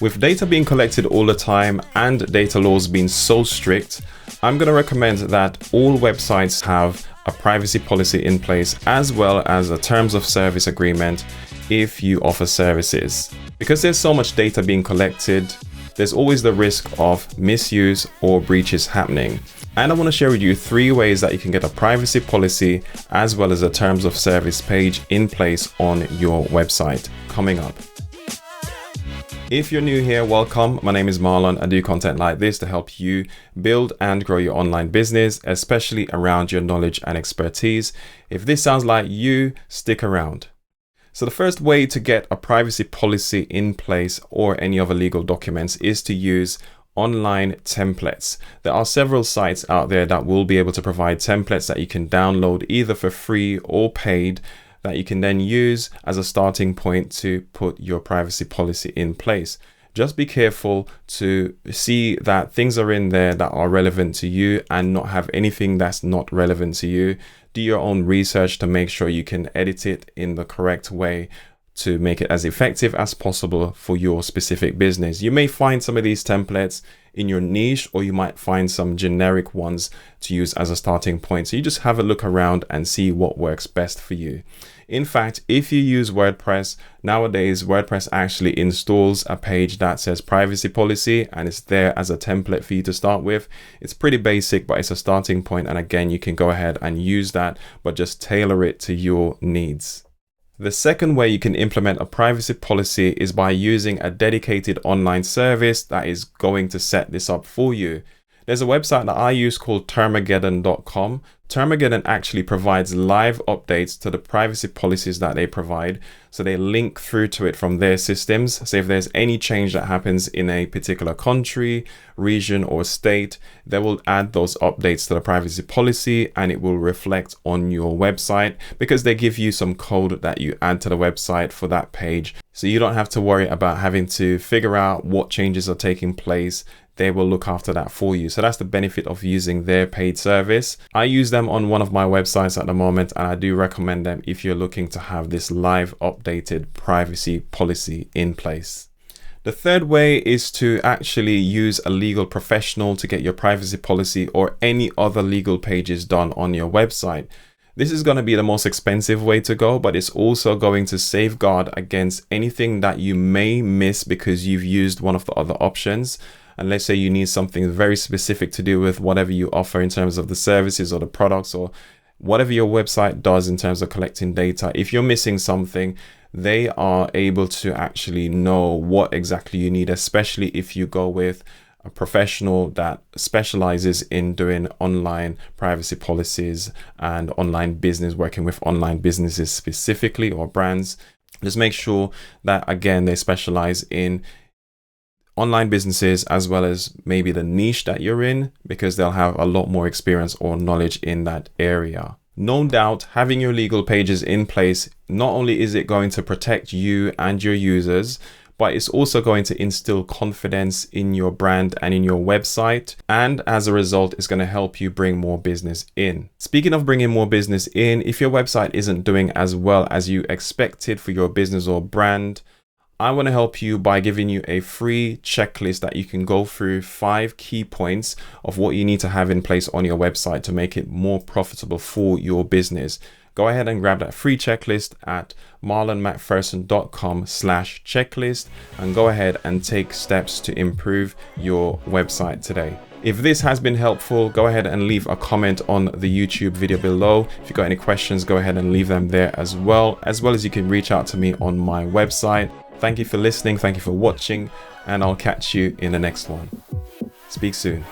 With data being collected all the time and data laws being so strict, I'm going to recommend that all websites have a privacy policy in place as well as a terms of service agreement if you offer services. Because there's so much data being collected, there's always the risk of misuse or breaches happening. And I want to share with you 3 ways that you can get a privacy policy as well as a terms of service page in place on your website coming up. If you're new here, welcome. My name is Marlon. I do content like this to help you build and grow your online business, especially around your knowledge and expertise. If this sounds like you, stick around. So the first way to get a privacy policy in place or any other legal documents is to use online templates. There are several sites out there that will be able to provide templates that you can download either for free or paid, that you can then use as a starting point to put your privacy policy in place. Just be careful to see that things are in there that are relevant to you and not have anything that's not relevant to you. Do your own research to make sure you can edit it in the correct way to make it as effective as possible for your specific business. You may find some of these templates in your niche, or you might find some generic ones to use as a starting point. So you just have a look around and see what works best for you. In fact, if you use WordPress, nowadays WordPress actually installs a page that says privacy policy and it's there as a template for you to start with. It's pretty basic, but it's a starting point. And again, you can go ahead and use that, but just tailor it to your needs. The second way you can implement a privacy policy is by using a dedicated online service that is going to set this up for you. There's a website that I use called termageddon.com. Termageddon actually provides live updates to the privacy policies that they provide. So they link through to it from their systems. So if there's any change that happens in a particular country, region, or state, they will add those updates to the privacy policy and it will reflect on your website because they give you some code that you add to the website for that page. So you don't have to worry about having to figure out what changes are taking place. They will look after that for you. So that's the benefit of using their paid service. I use them on one of my websites at the moment, and I do recommend them if you're looking to have this live updated privacy policy in place. The third way is to actually use a legal professional to get your privacy policy or any other legal pages done on your website. This is going to be the most expensive way to go, but it's also going to safeguard against anything that you may miss because you've used one of the other options. And let's say you need something very specific to do with whatever you offer in terms of the services or the products or whatever your website does in terms of collecting data. If you're missing something, they are able to actually know what exactly you need, especially if you go with a professional that specializes in doing online privacy policies and online business, working with online businesses specifically or brands. Just make sure that, again, they specialize in online businesses as well as maybe the niche that you're in, because they'll have a lot more experience or knowledge in that area. No doubt, having your legal pages in place, not only is it going to protect you and your users, but it's also going to instill confidence in your brand and in your website. And as a result, it's going to help you bring more business in. Speaking of bringing more business in, if your website isn't doing as well as you expected for your business or brand, I want to help you by giving you a free checklist that you can go through 5 key points of what you need to have in place on your website to make it more profitable for your business. Go ahead and grab that free checklist at marlonmcpherson.com/checklist and go ahead and take steps to improve your website today. If this has been helpful, go ahead and leave a comment on the YouTube video below. If you've got any questions, go ahead and leave them there as well as you can reach out to me on my website. Thank you for listening. Thank you for watching, and I'll catch you in the next one. Speak soon.